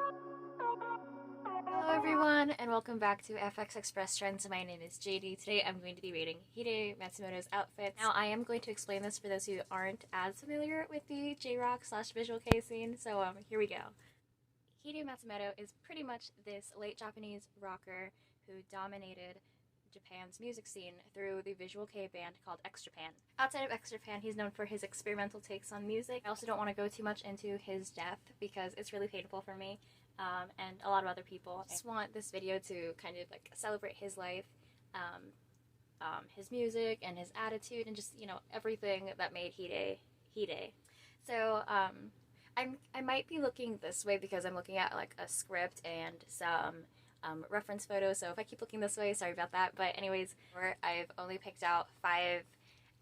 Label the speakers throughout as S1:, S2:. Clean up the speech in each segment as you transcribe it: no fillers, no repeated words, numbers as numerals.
S1: Hello everyone, and welcome back to FX Express Trends. My name is JD. Today I'm going to be rating Hide Matsumoto's outfits. Now I am going to explain this for those who aren't as familiar with the JRock / visualkei scene, so here we go. Hide Matsumoto is pretty much this late Japanese rocker who dominated Japan's music scene through the visualkei band called XJapan. Outside of XJapan, he's known for his experimental takes on music. I also don't want to go too much into his death because it's really painful for me. And a lot of other people. I just want this video to kind of like celebrate his life, his music and his attitude, and just, you know, everything that made Hide. So I might be looking this way because I'm looking at like a script and some reference photos, so if I keep looking this way, sorry about that. But anyways, I've only picked out 5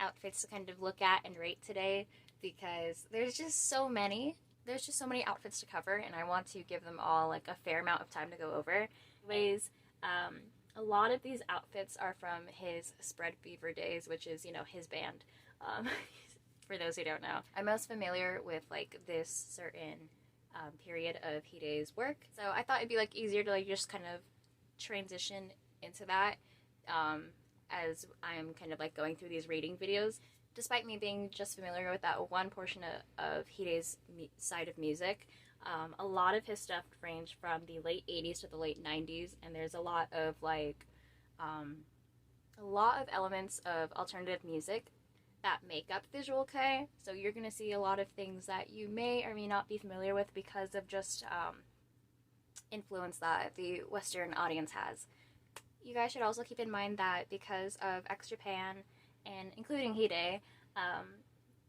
S1: outfits to kind of look at and rate today because there's just so many. There's just so many outfits to cover, and I want to give them all like a fair amount of time to go over. Anyways, a lot of these outfits are from his Spread Beaver days, which is, you know, his band. For those who don't know, I'm most familiar with like this certain period of Hide's work, so I thought it'd be like easier to like just kind of transition into that as I'm kind of like going through these rating videos. Despite me being just familiar with that one portion of Hide's side of music, a lot of his stuff ranged from the late 80s to the late 90s, and there's a lot of like a lot of elements of alternative music that make up visualkei. So you're gonna see a lot of things that you may or may not be familiar with because of just influence that the Western audience has. You guys should also keep in mind that because of XJapan and including Hide,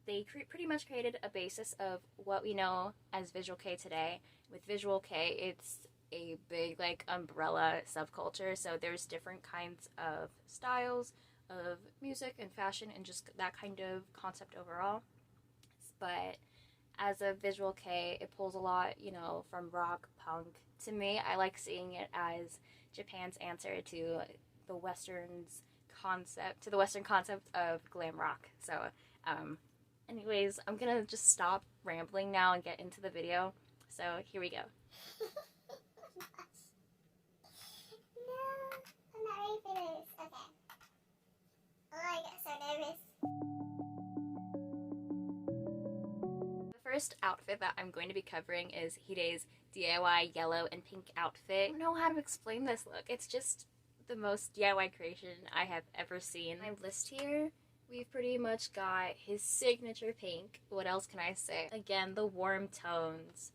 S1: they pretty much created a basis of what we know as visualkei today. With visualkei, it's a big like umbrella subculture, so there's different kinds of styles of music and fashion and just that kind of concept overall. But as a visualkei, it pulls a lot, you know, from rock, punk. To me, I like seeing it as Japan's answer to the Western concept of glam rock. So anyways, I'm gonna just stop rambling now and get into the video. So here we go.
S2: No, I'm not ready for this. Okay. Oh, I get so nervous.
S1: The first outfit that I'm going to be covering is Hide's DIY yellow and pink outfit. I don't know how to explain this look. It's just the most DIY creation I have ever seen. My list here, we've pretty much got his signature pink. What else can I say? Again, the warm tones.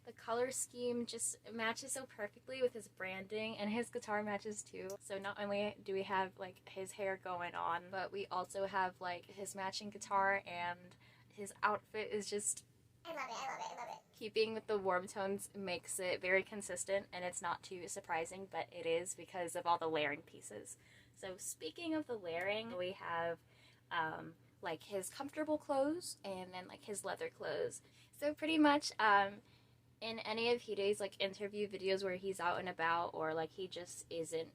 S1: The color scheme just matches so perfectly with his branding, and his guitar matches too. So not only do we have like his hair going on, but we also have like his matching guitar, and his outfit is just,
S2: I love it, I love it, I love it.
S1: keeping with the warm tones makes it very consistent, and it's not too surprising, but it is because of all the layering pieces. So speaking of the layering, we have like his comfortable clothes and then like his leather clothes. So pretty much in any of Hide's like interview videos where he's out and about, or like he just isn't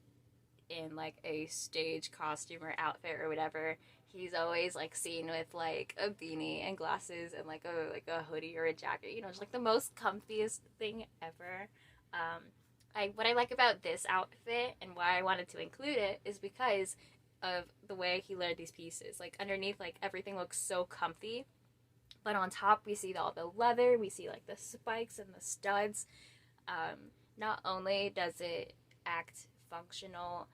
S1: in like a stage costume or outfit or whatever, he's always like seen with like a beanie and glasses and like a hoodie or a jacket, you know, just like the most comfiest thing ever. What I like about this outfit and why I wanted to include it is because of the way he layered these pieces. Like underneath, like everything looks so comfy, but on top we see all the leather, we see like the spikes and the studs. Not only does it act functional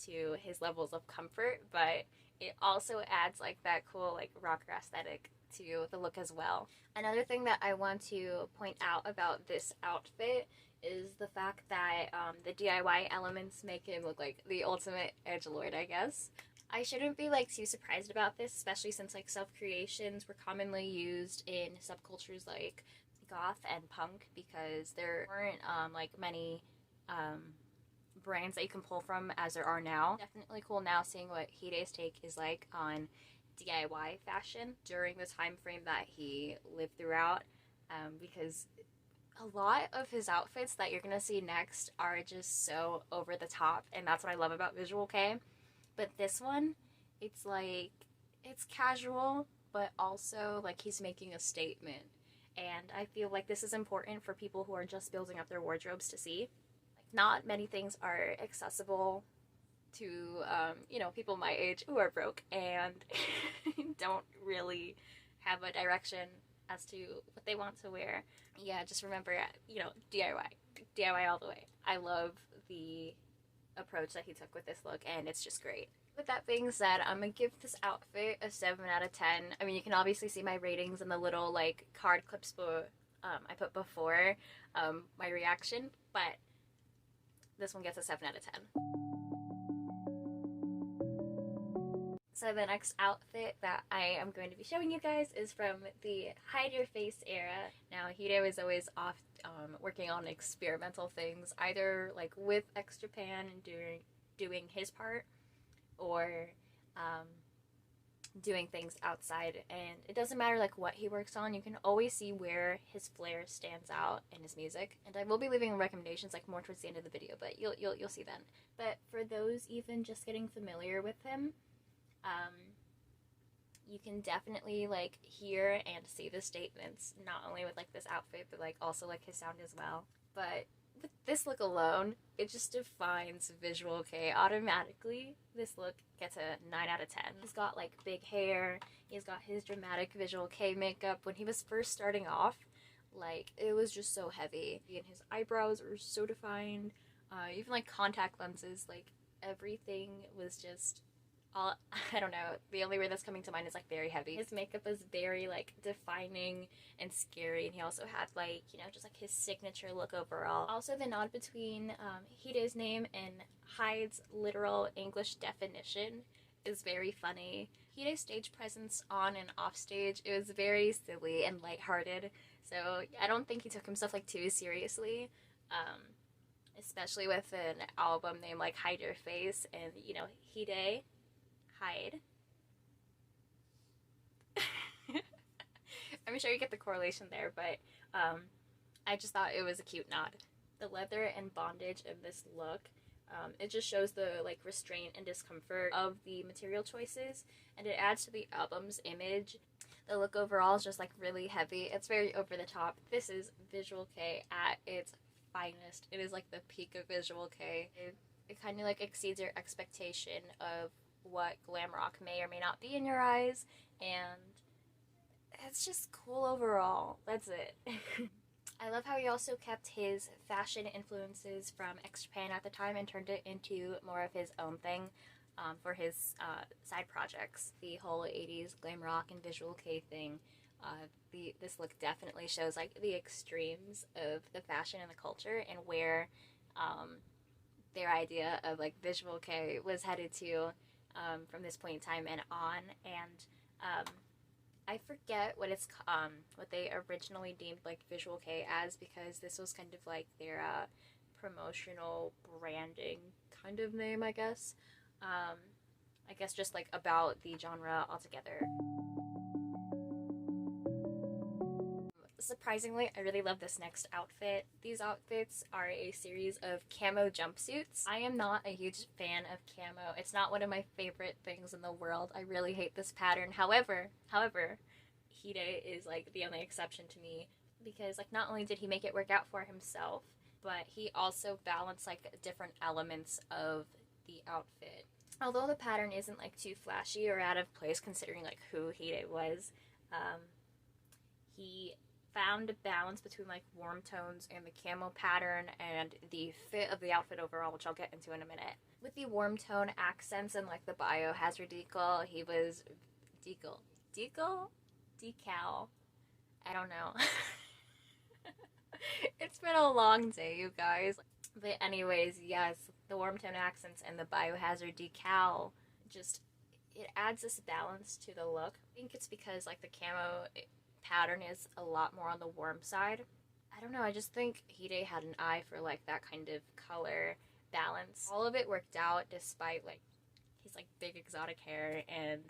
S1: to his levels of comfort, but it also adds like that cool like rocker aesthetic to the look as well. Another thing that I want to point out about this outfit is the fact that the DIY elements make him look like the ultimate edgelord, I guess. I shouldn't be like too surprised about this, especially since like self-creations were commonly used in subcultures like goth and punk, because there weren't like many brands that you can pull from as there are now. Definitely cool now seeing what Hide's take is like on DIY fashion during the time frame that he lived throughout, because a lot of his outfits that you're gonna see next are just so over the top, and that's what I love about visualkei. But this one, it's like, it's casual, but also like he's making a statement. and I feel like this is important for people who are just building up their wardrobes to see. Like, not many things are accessible to, you know, people my age who are broke and don't really have a direction as to what they want to wear. Yeah, just remember, you know, DIY all the way. I love the approach that he took with this look, and it's just great. With that being said, I'm gonna give this outfit a 7 out of 10. I mean, you can obviously see my ratings in the little, like, card clips I put before my reaction, but this one gets a 7 out of 10. So the next outfit that I am going to be showing you guys is from the Hide Your Face era. Now, Hide was always off working on experimental things, either like with XJapan and doing his part, or doing things outside. And it doesn't matter like what he works on, you can always see where his flair stands out in his music. And I will be leaving recommendations like more towards the end of the video, but you'll see then. But for those even just getting familiar with him, you can definitely like hear and see the statements, not only with like this outfit, but like also like his sound as well. But with this look alone, it just defines visualkei automatically. This look gets a 9 out of 10. He's got like big hair, he's got his dramatic visualkei makeup. When he was first starting off, like, it was just so heavy, and his eyebrows were so defined, even like contact lenses, like everything was just I don't know, the only word that's coming to mind is like very heavy. His makeup was very like defining and scary, and he also had like, you know, just like his signature look overall. Also, the nod between Hide's name and Hyde's literal English definition is very funny. Hide's stage presence on and off stage, it was very silly and lighthearted, so I don't think he took himself like too seriously, especially with an album named like Hide Your Face, and you know, Hide. I'm sure you get the correlation there, but I just thought it was a cute nod. The leather and bondage of this look, it just shows the like restraint and discomfort of the material choices, and it adds to the album's image. The look overall is just like really heavy. It's very over the top. This is visualkei at its finest. It is like the peak of visualkei. It kind of like exceeds your expectation of what glam rock may or may not be in your eyes, and it's just cool overall. That's it. I love how he also kept his fashion influences from XJapan at the time and turned it into more of his own thing for his side projects. The whole 80s glam rock and visualkei thing, this look definitely shows like the extremes of the fashion and the culture, and where their idea of like visualkei was headed to from this point in time and on. And I forget what what they originally deemed like visualkei as, because this was kind of like their promotional branding kind of name, I guess. I guess just like about the genre altogether. Surprisingly, I really love this next outfit. These outfits are a series of camo jumpsuits. I am not a huge fan of camo. It's not one of my favorite things in the world. I really hate this pattern. However, Hide is like the only exception to me, because like not only did he make it work out for himself, but he also balanced like different elements of the outfit. Although the pattern isn't like too flashy or out of place considering like who Hide was, he found a balance between like warm tones and the camo pattern and the fit of the outfit overall, which I'll get into in a minute. With the warm tone accents and like the biohazard decal, he was decal, I don't know. It's been a long day, you guys. But anyways, yes, the warm tone accents and the biohazard decal, just, it adds this balance to the look. I think it's because like the camo pattern is a lot more on the warm side. I don't know, I just think Hide had an eye for like that kind of color balance. All of it worked out despite like his like big exotic hair and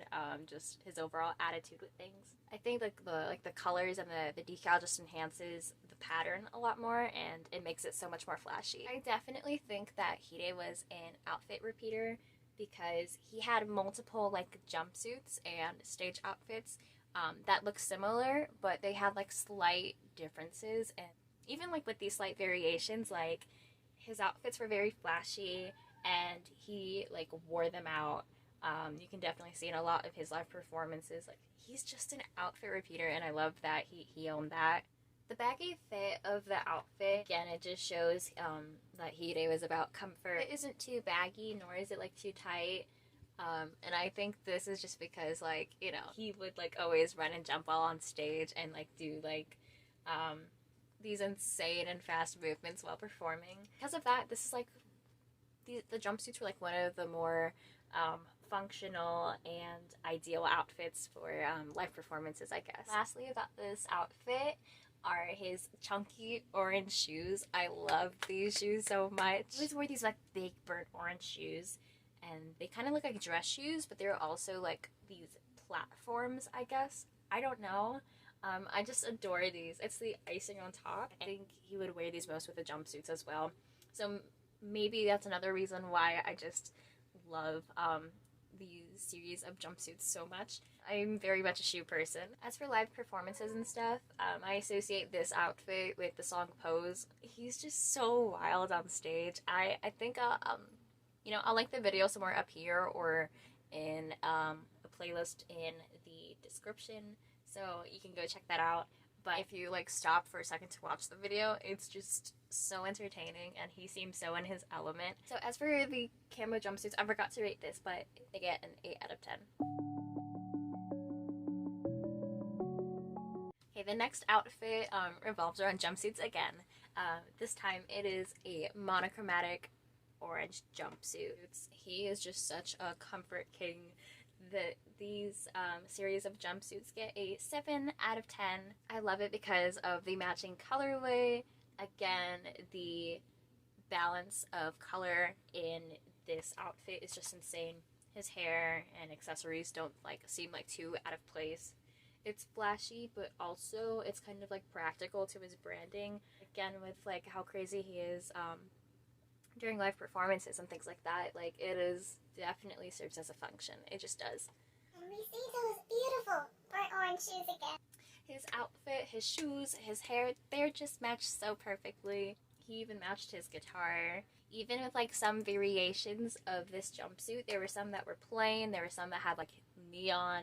S1: just his overall attitude with things. I think like the colors and the decal just enhances the pattern a lot more, and it makes it so much more flashy. I definitely think that Hide was an outfit repeater, because he had multiple like jumpsuits and stage outfits that look similar, but they had like slight differences. And even like with these slight variations, like his outfits were very flashy and he like wore them out. You can definitely see in a lot of his live performances, like he's just an outfit repeater, and I love that he owned that. The baggy fit of the outfit, again, it just shows that Hide was about comfort. It isn't too baggy, nor is it like too tight. And I think this is just because, like, you know, he would like always run and jump while on stage and like do like these insane and fast movements while performing. Because of that, this is like the jumpsuits were like one of the more functional and ideal outfits for live performances, I guess. Lastly, about this outfit are his chunky orange shoes. I love these shoes so much. He always wore these like big burnt orange shoes, and they kind of look like dress shoes, but they're also like these platforms, I guess. I don't know. I just adore these. It's the icing on top. I think he would wear these most with the jumpsuits as well. So maybe that's another reason why I just love the series of jumpsuits so much. I'm very much a shoe person. As for live performances and stuff, I associate this outfit with the song Pose. He's just so wild on stage. I think I'll link the video somewhere up here or in a playlist in the description, so you can go check that out. But if you like stop for a second to watch the video, it's just so entertaining and he seems so in his element. So as for the camo jumpsuits, I forgot to rate this, but they get an 8 out of 10. Okay, the next outfit revolves around jumpsuits again. This time it is a monochromatic orange jumpsuit. He is just such a comfort king. These series of jumpsuits get a 7 out of 10. I love it because of the matching colorway. Again, the balance of color in this outfit is just insane. His hair and accessories don't like seem like too out of place. It's flashy, but also it's kind of like practical to his branding. Again, with like how crazy he is during live performances and things like that, like it is definitely serves as a function. It just does.
S2: And we see those beautiful bright orange shoes again.
S1: His outfit, his shoes, his hair, they're just matched so perfectly. He even matched his guitar. Even with like some variations of this jumpsuit, there were some that were plain, there were some that had like neon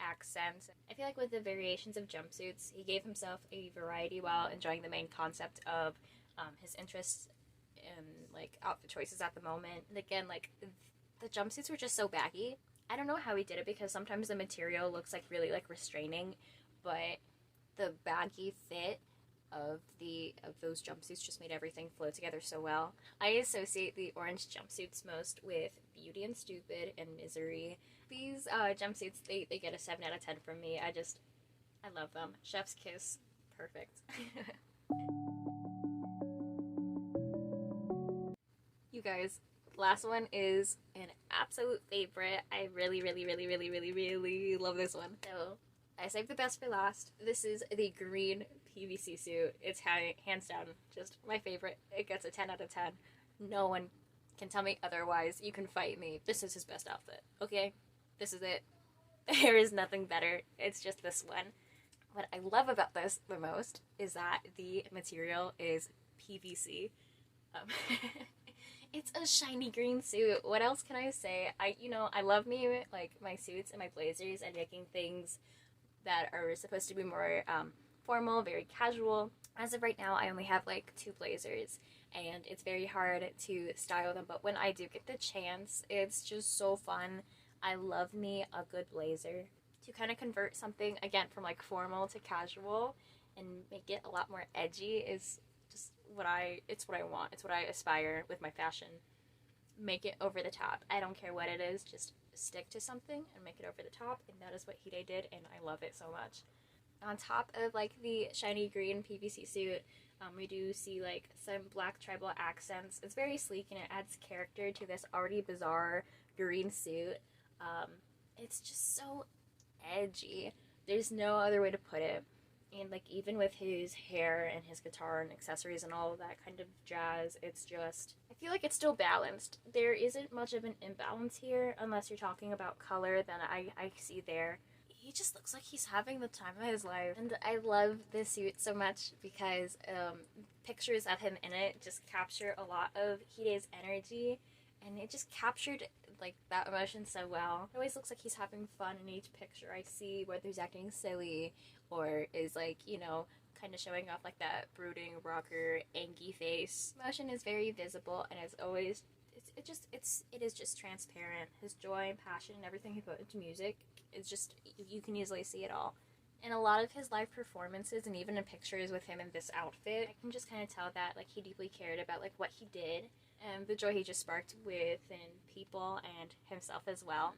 S1: accents. I feel like with the variations of jumpsuits, he gave himself a variety while enjoying the main concept of his interests and like outfit choices at the moment. And again, like the jumpsuits were just so baggy. I don't know how he did it because sometimes the material looks like really like restraining, but the baggy fit of those jumpsuits just made everything flow together so well. I associate the orange jumpsuits most with Beauty and Stupid and Misery. These jumpsuits, they get a 7 out of 10 from me. I love them. Chef's kiss. Perfect. You guys, last one is an absolute favorite. I really love this one. So I saved the best for last. This is the green PVC suit. It's hands down just my favorite. It gets a 10 out of 10. No one can tell me otherwise. You can fight me. This is his best outfit, okay? This is it. There is nothing better. It's just this one. What I love about this the most is that the material is PVC. It's a shiny green suit. What else can I say? I love me, like, my suits and my blazers and making things that are supposed to be more formal, very casual. As of right now, I only have, like, 2 blazers, and it's very hard to style them, but when I do get the chance, it's just so fun. I love me a good blazer. To kind of convert something, again, from, like, formal to casual and make it a lot more edgy is just what I want. It's what I aspire with my fashion. Make it over the top. I don't care what it is, just stick to something and make it over the top, and that is what Hide did, and I love it so much. On top of like the shiny green PVC suit, we do see like some black tribal accents. It's very sleek and it adds character to this already bizarre green suit. It's just so edgy. There's no other way to put it. And like even with his hair and his guitar and accessories and all of that kind of jazz, it's just, I feel like it's still balanced. There isn't much of an imbalance here unless you're talking about color, then I see there. he just looks like he's having the time of his life. And I love this suit so much because pictures of him in it just capture a lot of Hide's energy, and it just captured like that emotion so well. It always looks like he's having fun in each picture I see, whether he's acting silly or is like, you know, kind of showing off like that brooding rocker angry face. Emotion is very visible, and as always, it is just transparent. His joy and passion and everything he put into music is just, you can easily see it all. In a lot of his live performances and even in pictures with him in this outfit, I can just kind of tell that like he deeply cared about like what he did and the joy he just sparked within people and himself as well.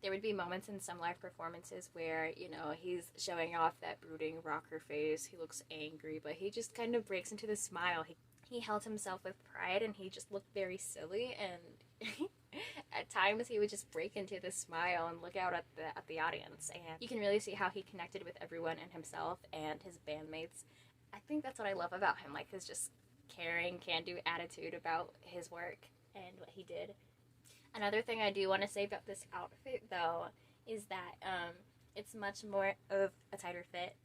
S1: There would be moments in some live performances where, you know, he's showing off that brooding rocker face. He looks angry, but he just kind of breaks into the smile. He held himself with pride, and he just looked very silly, and at times he would just break into the smile and look out at the audience, and you can really see how he connected with everyone and himself and his bandmates. I think that's what I love about him, like his just caring, can-do attitude about his work and what he did. Another thing I do want to say about this outfit, though, is that it's much more of a tighter fit.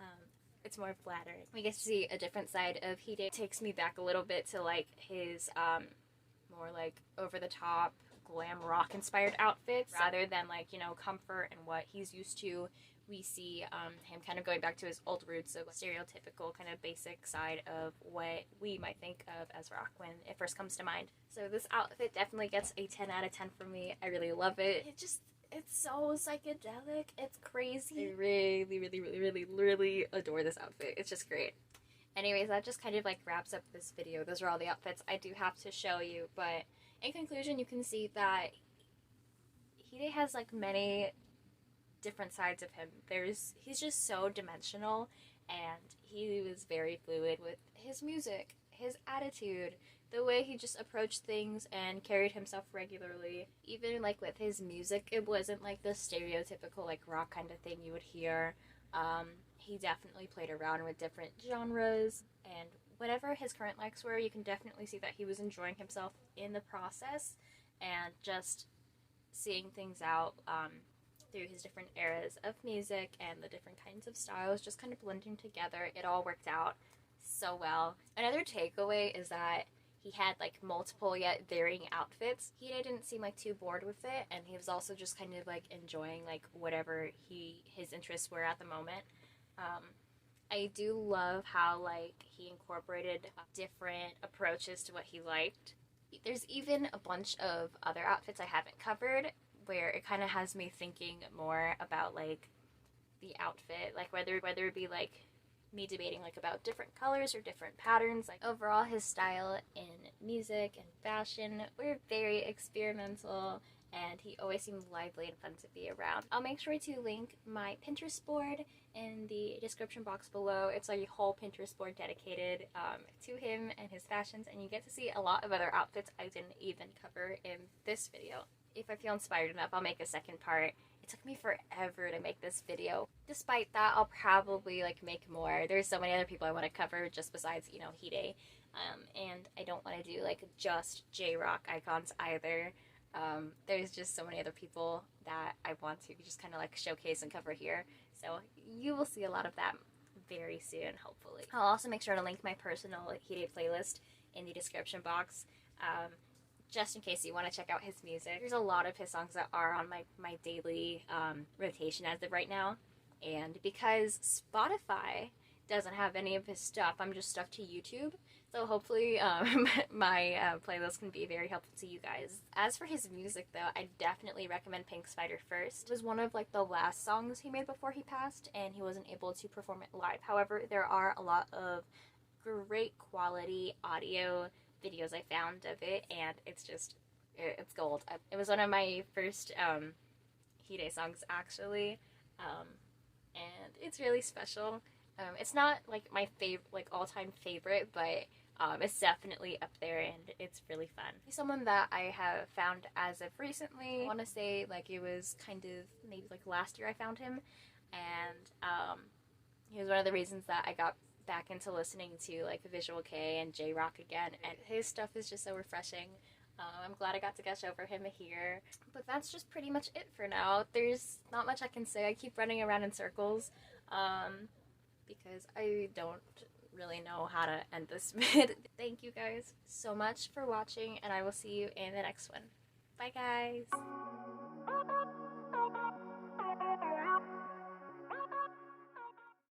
S1: It's more flattering. We get to see a different side of Hide. It takes me back a little bit to like his more like over-the-top glam rock inspired outfits rather than like, you know, comfort and what he's used to. We see him kind of going back to his old roots of stereotypical kind of basic side of what we might think of as rock when it first comes to mind. So this outfit definitely gets a 10 out of 10 for me. I really love it. It's so psychedelic. It's crazy. I really adore this outfit. It's just great. Anyways, that just kind of like wraps up this video. Those are all the outfits I do have to show you. But in conclusion, you can see that Hide has like many different sides of him. He's just so dimensional, and he was very fluid with his music, his attitude, the way he just approached things and carried himself regularly. Even like with his music, it wasn't like the stereotypical like rock kind of thing you would hear. He definitely played around with different genres, and whatever his current likes were, you can definitely see that he was enjoying himself in the process and just seeing things out through his different eras of music and the different kinds of styles just kind of blending together. It all worked out so well. Another takeaway is that he had like multiple yet varying outfits. Hide didn't seem like too bored with it, and he was also just kind of like enjoying like whatever his interests were at the moment. I do love how like he incorporated different approaches to what he liked. There's even a bunch of other outfits I haven't covered where it kind of has me thinking more about like the outfit, like whether it be like me debating like about different colors or different patterns. Like overall, his style in music and fashion were very experimental, and he always seemed lively and fun to be around. I'll make sure to link my Pinterest board in the description box below. It's a whole Pinterest board dedicated to him and his fashions, and you get to see a lot of other outfits I didn't even cover in this video. If I feel inspired enough, I'll make a second part. It took me forever to make this video. Despite that, I'll probably like make more. There's so many other people I want to cover just besides, you know, Hide. And I don't want to do like just JRock icons either. There's just so many other people that I want to just kind of like showcase and cover here. So you will see a lot of that very soon, hopefully. I'll also make sure to link my personal Hide playlist in the description box. Just in case you want to check out his music. There's a lot of his songs that are on my daily rotation as of right now. And because Spotify doesn't have any of his stuff, I'm just stuck to YouTube. So hopefully my playlist can be very helpful to you guys. As for his music though, I definitely recommend Pink Spider First. It was one of like the last songs he made before he passed, and he wasn't able to perform it live. However, there are a lot of great quality audio videos I found of it, and it's gold. It was one of my first Hide songs actually, and it's really special. It's not like my all-time favorite, but it's definitely up there, and it's really fun. He's someone that I have found as of recently. I want to say like it was kind of maybe like last year I found him, and he was one of the reasons that I got back into listening to like Visualkei and JRock again, and his stuff is just so refreshing. I'm glad I got to gush over him here. But that's just pretty much it for now. There's not much I can say. I keep running around in circles because I don't really know how to end this vid. Thank you guys so much for watching, and I will see you in the next one. Bye, guys!